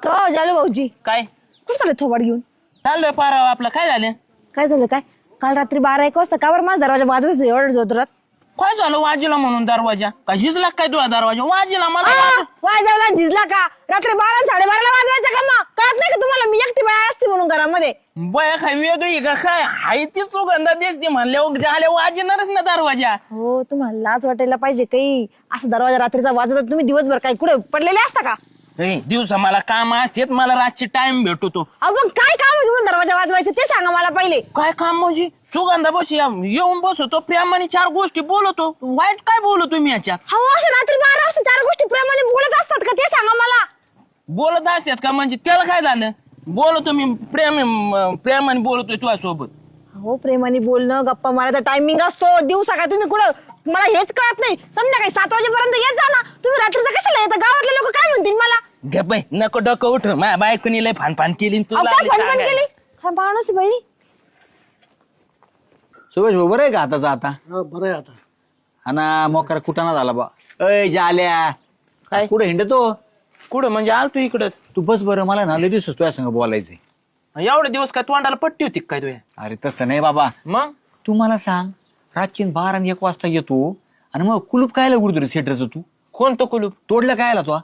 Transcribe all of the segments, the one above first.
का झालं भाऊजी? काय कुठं चालले थोबाड घेऊन? चाललोय पाराव आपलं. काय झालं? काय झालं काय? काल रात्री 12-1 वाजता का बरं माझा दरवाजा वाजवत होता एवढं जोरात? काय झालं? वाजीला म्हणून दरवाजा का झिजला काय तुझा दरवाजा? वाजीला मला वाजवला झिजला का? रात्री 12-12:30 वाजवायचा का? मग कळत नाही का तुम्हाला? मी एकटी बाय असते म्हणून घरामध्ये. बया काय वेगळी का काय? हाय ती सुगंधा दिसते म्हणल्यावर झाल्या वाजणारच ना दरवाजा. हो, तुम्हाला लाज वाटायला पाहिजे काही. असं दरवाजा रात्रीचा वाजवतात तुम्ही दिवसभर काय कुठे पडलेले असता का? दिवसा मला काम असतेत, मला रातची टाइम भेटतो. अहो मग काय काम आहे तुम्हाला दरवाजा वाजवायचं ते सांगा मला पहिले. काय काम म्हणजे? सुगंधा बस येऊन बसतो प्रेमाने 4 गोष्टी बोलतो. वाईट काय बोलतो मी याच्यात? हो, असं रात्री 12 वाजता 4 गोष्टी प्रेमाने बोलत असतात का ते सांगा मला. बोलत असतात का म्हणजे त्याला काय झालं? बोलतो मी प्रेमाने बोलतोय तुझ्या सोबत. हो, प्रेमाने बोलणं गप्पा मारायचा टायमिंग असतो. दिवसा काय तुम्ही कुठं? मला हेच कळत नाही. संध्याकाळी 7 वाजेपर्यंत येत जा ना. तुम्ही रात्रीचा कशाला येता? गावातले लोक काय म्हणतील मला? घे बाई, नको डोकं उठ. माझ्या बायकोनी लय फान केली अहो, तुला काय फणफण केली? काय माणूस बाई. सुभाष भाऊ बरं आहे का आताचा आता? बरं आहे आता. हा ना, मोकार कुटाणा झाला बा. अय जाल्या, काय? कुठे हिंडतो? कुठं म्हणजे आल तू इकडच? तू बस बरं, मला ना लय दिवस तुझ्या संग बोलायचंय. एवढे दिवस काय तोंडाला पट्टी होती काय तुझ्या? अरे तसं नाही बाबा, मग तू मला सांग, रातची 12 आणि 1 वाजता येतो आणि मग कुलूप कायला उडतो रे सेटरचं? तू कोणतं कुलूप? तोडलं कायला तो?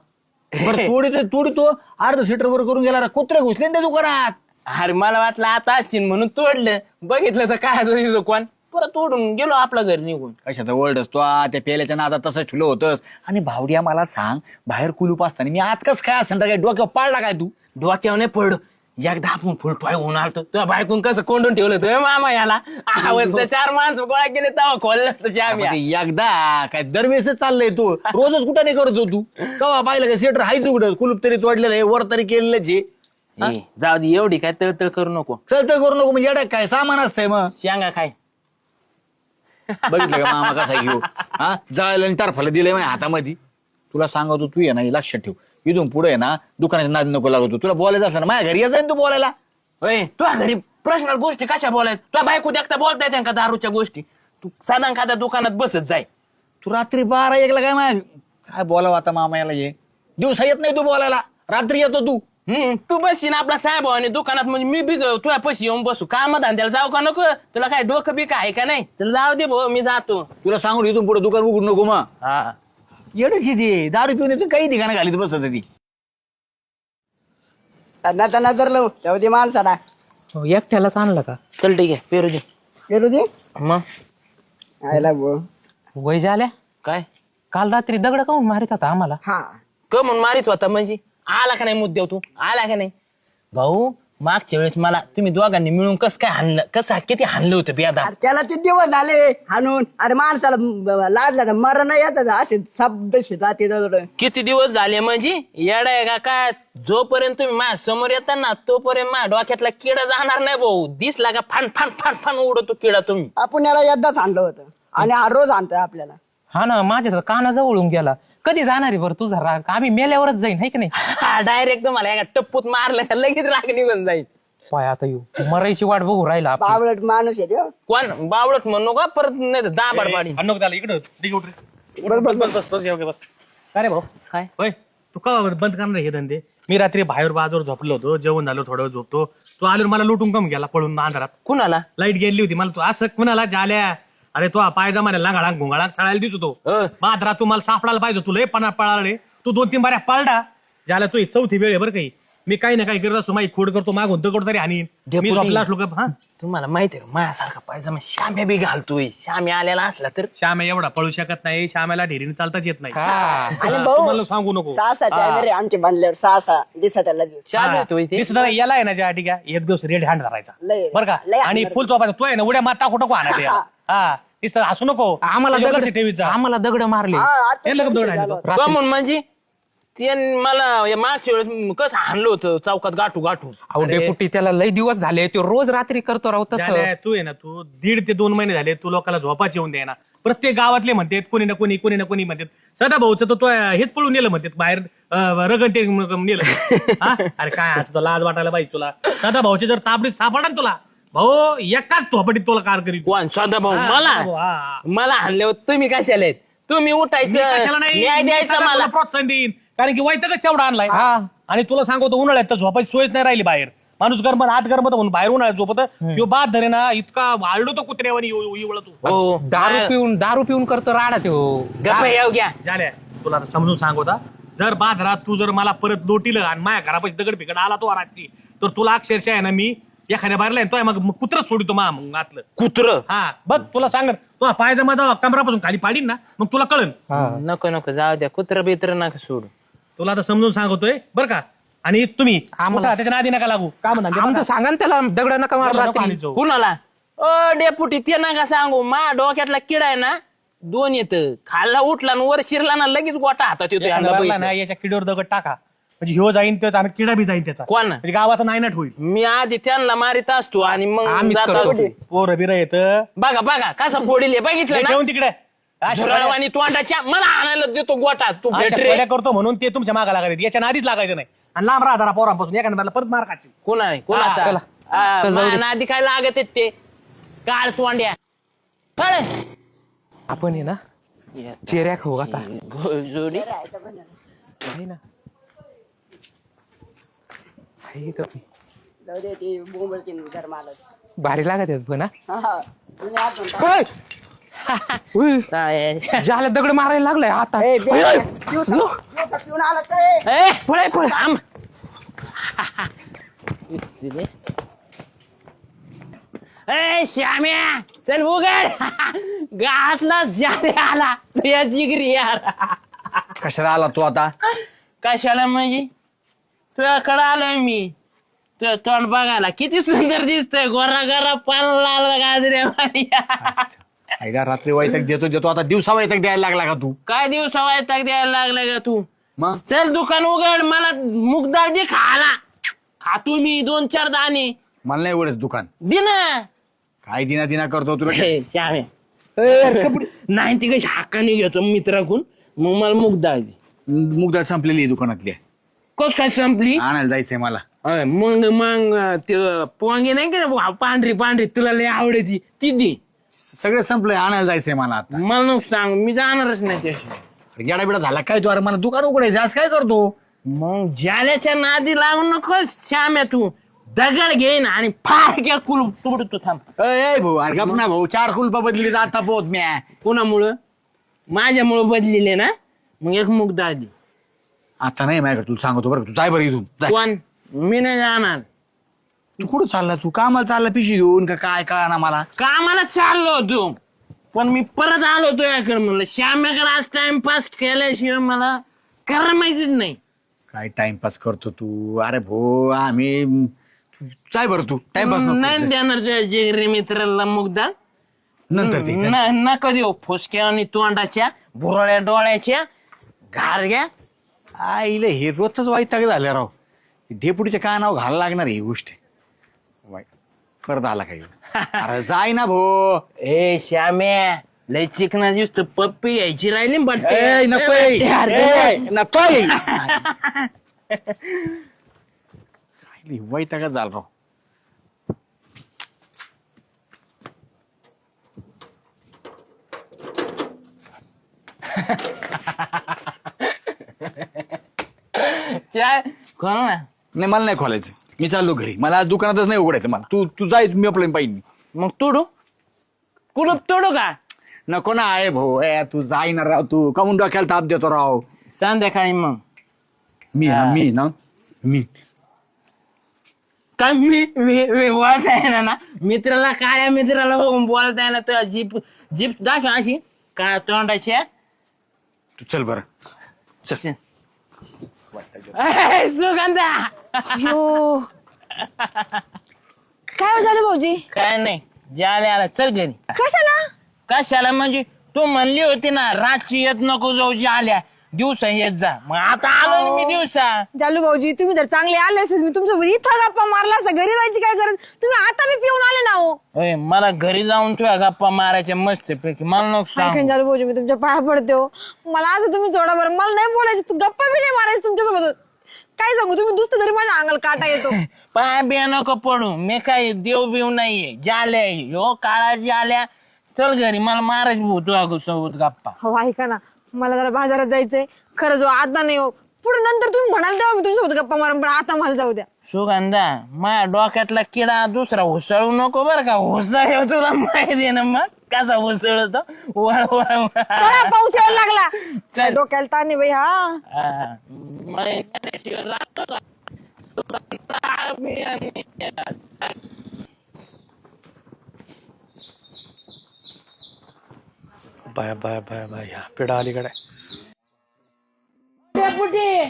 बरं तोडतो अर्ध सेटर वर करून गेला रे, कुत्रे घुसले ना त्या दुकानात. अरे मला वाटलं आता असशील म्हणून तोडलं. बघितलं तर काय झालं कोण? परत तोडून गेलो आपल्या घरी निघून. कशाचा वर्ड असतो त्या पेल्याच्या नादात तसं ठुलं होतंस. आणि भावड्या मला सांग, बाहेर कुलूप असताना मी आत कस काय असेल काय डोक्यावर पाडला काय तू? डोक्यावर नाही पड. एकदा आपण फुल टॉय होऊन आलतो तुझ्या बायकून कसं कोंडून ठेवलं तुझ्या मामा याला. आवाज 4 माणसं गोळा केले तेव्हा खोललं तुझ्या आम्ही. एकदा काय दरवेळेस चाललंय तू? रोजच कुठं नाही करतो तू? कवा पाहिलं का सेटर हायच उघड, कुलूप तरी तोडलेलं आहे, वर तरी केलेलंच आहे. जाऊ दे, एवढी काय तळतळ करू नको. चल तर करू नको म्हणजे येडा काय सामान असतंय मग. शेंगा खाय. बघितलं का मामा कसा घेऊ? हा, जायला आणि टरफाला दिलंय माझ्या हातामध्ये. तुला सांगतो, तू ये ना लक्षात ठेव, इथून पुढे ना दुकानाच्या नाद नको लागतो. तुला बोलायचं असलं ना माझ्या घरी येत तू बोलायला. होय, तुझ्या घरी पर्सनल गोष्टी कशा बोलायत? तुझ्या बायको देखता बोलता येते का दारूच्या गोष्टी? तू साधा खाद्या दुकानात बसत जाय. तू रात्री 12-1 काय माझ्या काय बोलावं आता मामा याला? ये दिवसा येत नाही तू बोलायला, रात्री येतो तू. तू बसशील आपला साहेब आणि दुकानात म्हणजे मी बी तुझ्या पैसे येऊन बसू. काम धंद्याला जाऊ का नको? तुला काय डोकं बी काय का नाही? चल जाऊ दे भाऊ, मी जातो. तुला सांगून इथून पुढे दुकान उघडू नको मग. हा, येडच ते दारू पिऊन येतो, काही ठिकाणी घालीत बसत ती. त्यांना धरलं शेवटी माणसाला. एकट्यालाच आणलं का? चल ठीक आहे, पेरू दे. गेलो ते मग आयला वय झाल्या काय काल रात्री दगड काऊन मारित होता आम्हाला? हा कमून मारित होता म्हणजे? आला का नाही मुद्द्याव तू? आला का नाही भाऊ? मागच्या वेळेस मला तुम्ही दोघांनी मिळून कसं काय हाणलं, कसं किती हाणलं होतं बियादा. अरे त्याला ते दिवस झाले हाणून. अरे माणसाला लाजला तर मरण येतात असे शब्द जाते. किती दिवस झाले म्हणजे? येडा आहे का काय? जोपर्यंत तुम्ही माझ्या समोर येता ना तोपर्यंत माझ्या डोक्यातला किडा जाणार नाही भाऊ. दिसला का फान फान फान फान उडतो किडा तुम्ही. आपण याला एकदाच आणलं होतं आणि हा रोज आणतोय आपल्याला. हा ना, माझ्या तर काना जवळून गेला. कधी जाणार आहे बरं तुझा राग? आम्ही मेल्यावरच जाईन है की नाही? डायरेक्ट तुम्हाला एका टप्पूत मारलं का लगेच राग निघून जाईल. पाय आता येऊ मरायची वाट बघू राहिला आपण. बावळट माणूस आहे तो. कोण बावळट म्हणू का? परत नाही तर दाबाड पाडी. बस. अरे भाऊ काय होय, तू का बंद करणार हे धंदे? मी रात्री बाहेर बाजूवर झोपलो होतो, जेवण झालं, थोडं वेळ झोपतो. तू आल्यावर मला लुटून कम गेला पळून अंधारात. कुणाला? लाईट गेली होती मला. तू असं कुणाला झाल्या? अरे तो पाय जमाने लांगाळा घोंगाळा सळायला दिसतो. बादरा तू मला सापडायला पाहिजे. तुला पणा पळाले तू 2-3 बाऱ्या पळडा झाल्या. तू 4थी वेळ आहे बरं काही. मी काही ना काही करत असतो, माझी खोड करतो, मागून तर तरी आणि मी झोपला असलो का. हा, तुम्हाला माहितीये का माझ्यासारखा पायजमा श्याम्या बी घालतोय. श्याम्या आलेला असला तर श्याम्या एवढा पळू शकत नाही. श्याम्याला ढेरीने चालताच येत नाही. आणि तुम्हाला सांगू नको. सहा आमचे बांधल्यावर 6 दिवसात त्याला दिवस. श्याम्या येतोय ते. दिसत याला आहे ना ज्या ठीक आहे, एक दिवस रेड हँड धरायचा लय- बरं का. लय आणि हाणणार. फुल चोपायचा. तू आहे ना उड्या मार टाकू टाकू आणा हा दिसत हसू नको. आम्हाला तुझ्या दगड लक्ष ठेवीत जा. आम्हाला दगड मारले. हा, आता ते लग्न विषय दोन झाला. आहे. कमून म्हणजे ते मला या मागच्या वेळेस कसं हाणलं होतं चौकात गाठू गाठू. अहो डेपुटी त्याला लय दिवस झाले. तो रोज रात्री करतो राव तसं. झालंय, तू आहे ना, तू 1.5 ते 2 महिने झाले तू लोकांना झोपाच येऊन द्यायना. प्रत्येक गावातले म्हणतात कोणी ना कोणी म्हणतात सदा भाऊचं तो हेच पळून नेलं म्हणतात बाहेर. रगन ते नेलं. हा? अरे काय आज तुला लाज वाटायला पाहिजे. तुला सदा भाऊचे जर ताबडीत सापडा ना तुला भाऊ एकाच थोपडीत तुला कार करीत. कोण? सदा भाऊ? हा, मला सदाभाऊ, हा. मला हाणल्यावर तुम्ही कशाला आहेत? तुम्ही मी उठायचं कशाला नाही, न्याय मी द्यायचा सदाभाऊला मला. प्रोत्साहन देईन कारण की वैतकच तेवढा आणलाय. हा आणि तुला सांगतो उन्हाळ्यात तर झोपायची सोयच नाही राहिली बाहेर. माणूस गरमत आत गरमत म्हणून बाहेर उन्हाळ्यात झोपत. तो बाद धरे ना इतका वाढलो कुत्र्यावानी इवळतो. हो दारू पिऊन करतो राडा तो. गप्प येऊ घ्या. झाल्या तुला आता समजून सांगता जर बाद रात तू जर मला परत लोटीलं आणि माझ्या घरापाशी दगड फिकड आला तो रातची तर तुला अक्षरशः आहे ना मी एखाद्या बाहेरला तो मग कुत्रच सोडतो मग आतलं कुत्र. हा बघ तुला सांग तो पायदा माझा कमरापासून खाली पाडीन ना मग तुला कळन. नको नको जाऊ द्या कुत्र बित्र नका सोडू. तुला आता समजून सांगतोय बरं का. आणि तुम्ही आम्हाला- त्याच्या नादी नका लागू का म्हणा आमचं सांगा ना त्याला दगड नका मार रात्री. कुणाला डेपुटी ते नका सांगू. मा डोक्यातला किडा आहे ना 2 येत खाल्ला उठला आणि वर शिरला ना लगेच गोटा हातात येतो ह्यांना बघितलं. ना याच्या किडीवर दगड टाका म्हणजे ह्यो जाईन त्याचा आणि किडा बी जाईन त्याचा कोण म्हणजे गावाचा नायनाट होईल. मी आधी त्यांना मारित असतो आणि मग आम्हीच जात करतो. असतो. पोर बिर येत बघा बघा कसा फोडील बघितलं ना ठेवून तिकडे झुरळवाणी तोंडाच्या मला आणायला देतो गोटा तू भेट रे. अशा करतो म्हणून ते तुमच्या मागा लागायचे याच्या नादीच लागायचं नाही आणि लांब राहा जरा पोरांपासून एखाद्या मला परत मार खायची. कोणाचा चला. चल, जाऊ दे. आधी काय लागत आहेत ते काळ तोंड्या कळ आपण आहे ना चेऱ्या खाऊ आता. जोडी आहे ना. आहे इथं. जाऊ दे ते बोंबलचे घर मालक. भारी लागत आहेत पण हा. हा. तुम्ही आत म्हणता. उय, ज्याला दगड मारायला लागलाय आता. पिऊन आला काय पळ पळ. श्याम्या चल उघड गावातला जाले आला तुझ्या जिगरी यार. कशाला आला तू आता? कशाला म्हणजे तुझ्याकडे आलोय मी तुझं तोंड बघायला किती सुंदर दिसतंय गोरा गोरा पाला गाजऱ्या. आईला रात्री वैताग देतो आता दिवसा वैताग द्यायला लागला का तू? काय दिवसा वायताक द्यायला लागलाय का तू? मग चल दुकान उघड मला मुगदाळ दे खाला खातो मी 2-4 दाणे मला नाही एवढंच दुकान. दे ना. काय दिना दिना करतो तुला? श्यामे नाही ती कशी हाकाने घेतो मित्राकडून मग मला मुगदाळ दे. मुगदाळ संपलेली आहे दुकानातली. कस काय संपली? आणायला जायचंय मला. मग ते पोंगे नाही का पांढरी पांढरी तुला लय आवडायची ती दे. सगळं संपलंय आणायला जायचंय मला आता. मला नको सांग मी जाणारच नाही त्याशी. येडाबिडा झाला काय तू? अरे मला दुकान उघडायचं आज काय करतो? मग जाल्याच्या नादी लागू नकोस श्याम्या तू दगड घेईन आणि फार घ्या कुलूप तोडतो थांब. अय भाऊ अरे गप ना भाऊ 4 कुलपा बदली आता पोत म्या. कोणामुळं? माझ्यामुळं बदलिले ना मग एक मुगदाळ दे. आता नाही माझ्याकडे तुला सांगतो बरं तू जाय बरं इथून जाय. कोण? मी नाही जाणार. तू कुठं चालला? तू कामाला चालला पिशी घेऊन का काय कळा ना मला. कामाला चाललो होतो पण मी परत आलो तुझ्याकडे म्हणलं श्याम्याकडे आज टाइमपास केल्याशिवाय मला करमायचंच नाही. काय टाइमपास करतो तू? अरे भो आम्ही जाय बरं तू टाइमपास नाही देणार तुझ्या जिगरी मित्राला मुगदाळ. नंतर ते नका देऊ फुसक्या आणि तोंडाच्या भुरळ्या डोळ्याच्या घारग्या. आईले हे रोजच वाईटाग झालं राव. ढेपुटीच्या कानावर घालायला लागणार ही गोष्ट. वाईट परत आला काही. अरे जाय ना भो. ए श्याम्या लय चिकना दिसतो पप्पी घ्यायची राहिली बट वाईटागच झालं राव. कोण ना नाही मला नाही खोलायचं. मी चाललो घरी. मला आज दुकानातच नाही उघडायचं. मला तू जाय मी आपलं पाहिजे. मग तोडू कुलूप तोडू का? नको ना आहे भाऊ. तू जाय ना राव. तू कमून डोक्याला ताप देतो राव. संध्याकाळी मग मी काय मी बोलता येणार ना मित्राला काळ्या मित्राला बघून बोलता येणार तर जीप जीप दाखव अशी काय तोंडाची तू चल बरं चल. सुगंधा अयो काय झालं भाऊजी? काय नाही जाले आला चल घरी. कशाला? कशाला म्हणजे तू म्हणली होती ना रातची येत नको जाऊ आल्या दिवसा येत जा. मग आता आलो ना मी दिवसा. जालू भाऊजी तुम्ही जर चांगले आले असते मी तुमच्या इथं गप्पा मारला असता. घरी जायची काय गरज? तुम्ही आता मी पिऊन आले ना हो. ओय, मला घरी जाऊन तुझ्या गप्पा मारायच्या मस्त पैकी मला नको सांग. ऐकून जालू भाऊजी मी तुमच्या पाया पडते हो. मला असं तुम्ही सोडा बरं. मला नाही बोलायचं. तू गप्पा बी नाही मारायचं तुमच्यासोबत. काय सांगू तुम्ही दुसरं तरी माझ्या अंगाला काटा येतो. पाया बिया नको पडू. मी काय देव बिव नाहीये. जाल्या हो काळाची आल्या चल घरी मला महाराज भाऊ तुझ्या सोबत गप्पा. हो ऐका ना मला जरा बाजारात जायचंय. खरंच हो आता नाही हो. पुढे नंतर तुम्ही म्हणाल तेव्हा मी तुमच्यासोबत गप्पा मारून, पण आता मला जाऊ द्या. सुगंधा माझ्या डोक्यातला किडा दुसरा हुसळू नको बरं का. हुसळ तुला माहिती आहे ना मग कसा हुसळतो. वळ वळ वळ. चला, पाऊस यायला लागला. काय डोक्याला ताण आहे बाई हा. हा. मग एखाद्याशिवाय राहतो का? सुगंधा, मी आणि बाय बाय बाय बाय ह्या पेढा अलीकडे डेपुटी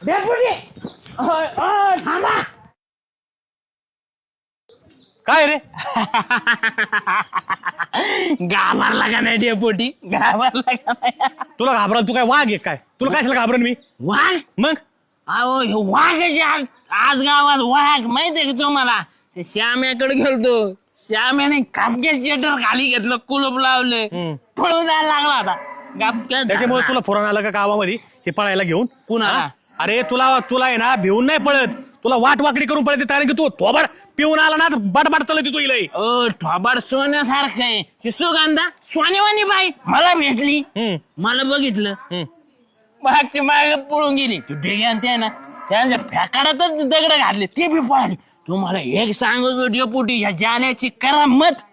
डेपुटी थांबा. काय रे घाबरला का नाही डेपुटी? घाबरला का नाही? तुला घाबराल? तू काय वाघ आहे काय? तुला काय घाबरण मी? वाघ? मग अहो हे वाघाचे आज गावात वाघ माहितीये का तुम्हाला? ते श्याम्याकडे गेलतो. श्याम्याने कापक्या शेटर खाली घेतलं, कुलूप लावले, पळून जायला लागला होता. गपक्यात त्याच्यामुळे तुला फुराण आलं का गावामध्ये हे पळायला घेऊन? कुणाला? हा? अरे तुला आहे ना भिवून नाही पळत, तुला वाट वाकडी करून पळते, कारण की तू थोबाड पिऊन आला ना बडबड चालत तू इलय. ओ ठोबाड सोन्यासारखं आहे. ती सुगंधा सोनेवानी बाई मला भेटली, मला बघितलं, मागची माग पळून गेली. तू ढेग्यान त्या ना त्यांच्या फेकाडातच दगड घातले, ते बी पळाली. तुम्हाला एक सांगतो डेपुटी, ह्या जाण्याची करामत.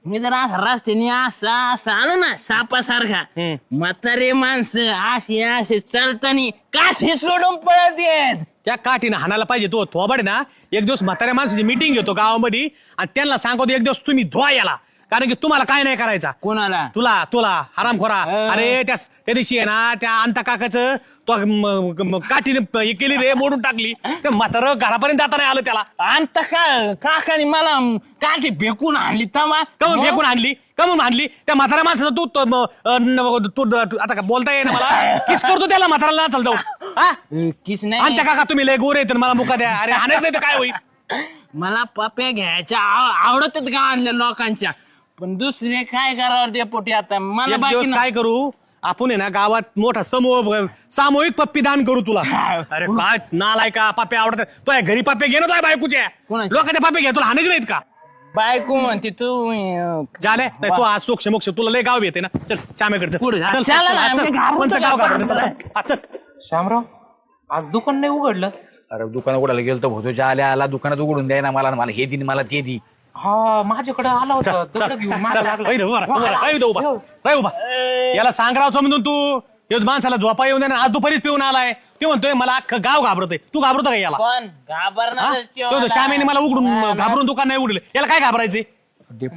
मी जर असं रस्त्याने असं आलो ना सापासारखा, म्हातारे माणसं असे असे चालतानी काठी सोडून पळत येत. त्या काठीनं हाणायला पाहिजे. तो थोबाड ना एक दिवस म्हाताऱ्या माणसाची मिटिंग घेतो गावामध्ये आणि त्यांना सांगतो एक दिवस तुम्ही धुवा याला, कारण की तुम्हाला काय नाही करायचा. कोणाला? तुला हरामखोरा. अरे त्या दिवशी आहे ना त्या अंता काकाचं तो काठीने हे केली रे, मोडून टाकली. ते म्हातारं घरापर्यंत जाता नाही आलं त्याला. अंत काकाने मला काठी फेकून आणली. तमा कमून फेकून आणली? कमून आणली? त्या म्हाताऱ्या माणसाचा तू आता का बोलता येईल मला? किस करतो त्याला म्हाताऱ्याला चाल जाऊ. हा किस नाही. अंत्या काका तुम्ही लय गोरे तर मला मुका द्या. अरे हाणायचं नाही तर काय होईल? मला पप्या घ्यायच्या आवडतात गावातल्या लोकांच्या, पण दुसरे काय करावं डेपुटी आता मला एक बाकी दिवस काय करू आपण आहे ना गावात मोठा सामूहिक पप्पी दान करू तुला. अरे काय नालाय का पप्पे आवडतात? तो घरी पप्पे घेणं तुला बायकोच्या कोणाच्या? लोकांचे पप्पे घे, तुला हाणायचे नाहीत का? बायको म्हणते तू झाले तू आज सोक्ष मोक्ष तुला लय गाव येते ना. चल श्यामेकडे पुढे जा. चला ना, आम्ही घाबरतो गाव का? घाबरतो. चल. श्यामराव, आज दुकान नाही उघडलं. अरे दुकान उघडायला गेलो तर भोतो आला दुकानात उघडून द्याय ना मला हे दिन मला ते दी. हा माझ्याकडे आला होता चल, दगड चल, घेऊन मागे चल. लागला. ऐ रे, उभा राहा, उभा राहा. ऐ इथं उभा. राह उभा. याला सांग राव समजून तू हे माणसाला झोपा येऊन दे ना. आज दुपारीच पिऊन आलाय. ते म्हणतोय मला अख्खं गाव घाबरतोय. तू घाबरतो का याला? पण हा? घाबरणार तो श्यामेने मला उघडून घाबरून दुकान नाही उघडलं. याला काय घाबरायचे?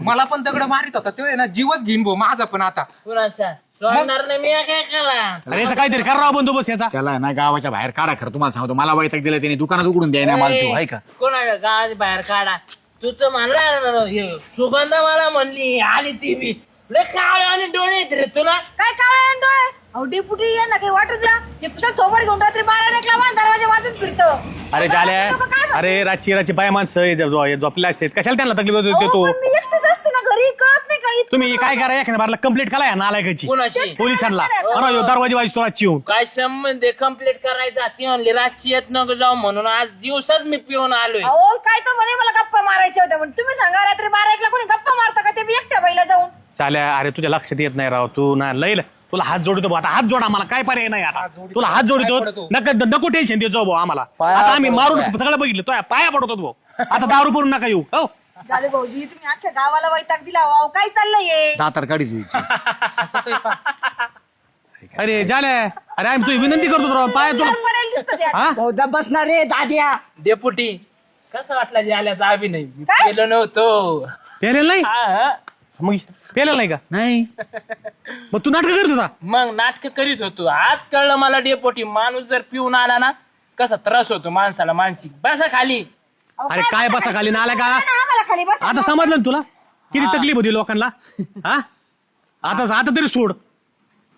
मला पण दगड मारित होता तो आहे ना, जीवच घेईन भाऊ माझा पण आता. कुणाचा सोडणार नाही मी. काय करा अरे याचा काहीतरी कर राव बंदोबस्त याचा. त्याला ना गावाच्या बाहेर काढा. खरं तुम्हाला सांगतो मला वैताग दिलं त्याने दुकानात उघडून द्याय ना मला तू आहे का? कोणाच्या गावाच्या बाहेर काढा. तू तर म्हणला सुगंधा मला म्हणली आली ती बी लय काळे आणि डोळे आहेत रे तुला. काय कावळे डोळे? अहो डेपुटी या ना, काही वाटू द्या. हे कुठं थोबड घेऊन रात्री 12 एकला दरवाजा वाजून फिरतो. अरे झाल्या अरे रातची बाया माणसं झोपले असतात, कशाला त्यांना तकलीफ देतो? मी एकटीच असते ना घरी, कळत नाही काही. तुम्ही काय करा एखाद्या बारला कंप्लीट करा या नालायकाची कोणाची? पोलिसांना. दरवाजे वाजतो रातची येऊन. काय संबंध कंप्लीट करायचा? ती म्हणली रातची येत नको जाऊ म्हणून आज दिवसात मी पिऊन आलोय. अहो काय तर म्हणे मला गप्पा मारायच्या होत्या, म्हणून तुम्ही सांगा रात्री 12 एकला कोणी गप्पा मारता का? ते बी एकट्या बाईला जाऊन. चाल्या अरे तुझ्या लक्षात येत नाही राव. तू ना लई तुला हात जोडतो. आता हात जोडा, मला काय पर्याय नाही. आता तुला हात जोडतो. नको टेन्शन देत जाऊ भाऊ आम्हाला. आता आम्ही मारून सगळं बघितलं. तो पाया पडतो भाऊ. आता दारू पडून नका येऊ. हो झाले भाऊजी, तुम्ही अख्ख्या गावाला वैताग दिला. अहो काय चाललंय हे? दातार काढी तुझी. अरे झाल्या अरे आम्ही तुझी विनंती करतो राव. पाया तुला पडेल दिसतं ते. हा बहुधा बसणार रे दाद्या. डेपुटी कसा वाटला जाल्याचा अभिनय? मी काय? केलं नव्हतो. पेलेलं नाही? हा. मग पेलेलं नाही का? नाही मग तू नाटक करत होता? मग नाटक करीत होतो. आज कळलं मला डेपोटी, माणूस जर पिऊन आला ना कसा त्रास होतो माणसाला मानसिक. बसा खाली. अहो, अरे काय बसा खाली नाला का? आम्हाला खाली बस. आता समजलं ना तुला किती तकलीफ होती लोकांना? हा आता तरी सोड.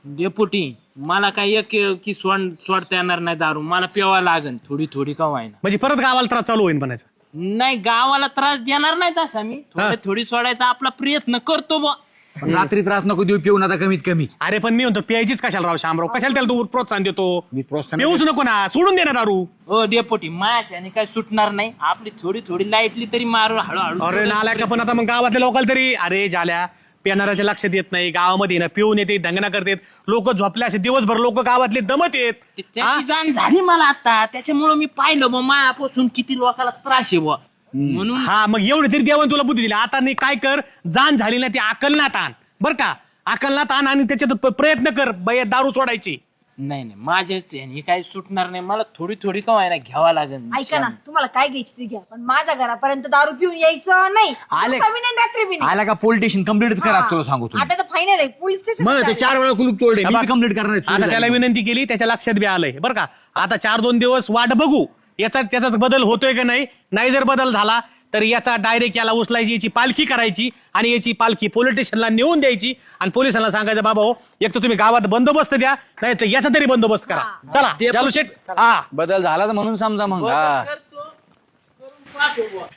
डेपुटी मला काय एक की सोडता येणार नाही दारू. मला प्यावा लागन थोडी थोडी का व्हायना. म्हणजे परत गावाला त्रास चालू होईल म्हणायचं? नाही गावाला त्रास देणार नाही तसा मी. थोडी सोडायचा आपला प्रयत्न करतो बा. रात्री त्रास नको देऊ पिऊन आता कमीत कमी. अरे पण मी म्हणतो प्यायचीच कशाला राव शामराव? कशाला त्याला तू प्रोत्साहन देतो? मी प्रोत्साहन पिऊच नको ना, सोडून दे ना दारू. हो डेपोटी माझ्याने काय सुटणार नाही. आपली थोडी थोडी लाईटली तरी मारू हळूहळू. अरे नालाय का पण आता मग गावातल्या लोकांना तरी. अरे झाल्या पेनाराच्या लक्षात येत नाही, गावामध्ये ना पिऊन येते, दंगना करतात, लोक झोपले असे दिवसभर, लोक गावातले दमत येत. त्याची जाण झाली मला आता, त्याच्यामुळं मी पाहिलं मग मायापासून किती लोकांना त्रास आहे बुवा. म्हणून हा मग एवढे तरी देवान तुला बुद्धी दिली. आता नाही काय कर, जाण झाली ना ती अकलनात आण बर का, अकलनात आण आणि त्याच्यात प्रयत्न कर बाई दारू सोडायची. नाही माझ्याच हे काही सुटणार नाही, मला थोडी थोडी का व्हायना घ्यावा लागेल. ऐका ना, तुम्हाला काय घ्यायची ती घ्या, पण माझ्या घरापर्यंत दारू पिऊन यायचं नाही. आले- दिवसा बी नाही, रात्री बी नाही. आला का पोलीस स्टेशन कम्प्लीट करा तुला सांगू तू. आता तर फायनल आहे, पोलीस स्टेशन. मग ते 4 वेळा कुलूप तोडले, कम्प्लीट करणार आहे. आता त्याला विनंती केली, त्याच्या लक्षात बी आलंय बरं का. आता 4-2 दिवस वाट बघू त्याचा बदल होतोय का नाही. नाही जर बदल झाला तर याचा डायरेक्ट याला उचलायची, याची पालखी करायची आणि याची पालखी पोलीस स्टेशनला नेऊन द्यायची आणि पोलिसांना सांगायचं बाबा हो, एक तर तुम्ही गावात बंदोबस्त द्या, नाही तर याचा तरी बंदोबस्त करा. चला चालू शेट. हा बदल झाला तर म्हणून समजा मग. हा करतो, करून पाहतो बुवा.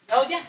जाऊ द्या.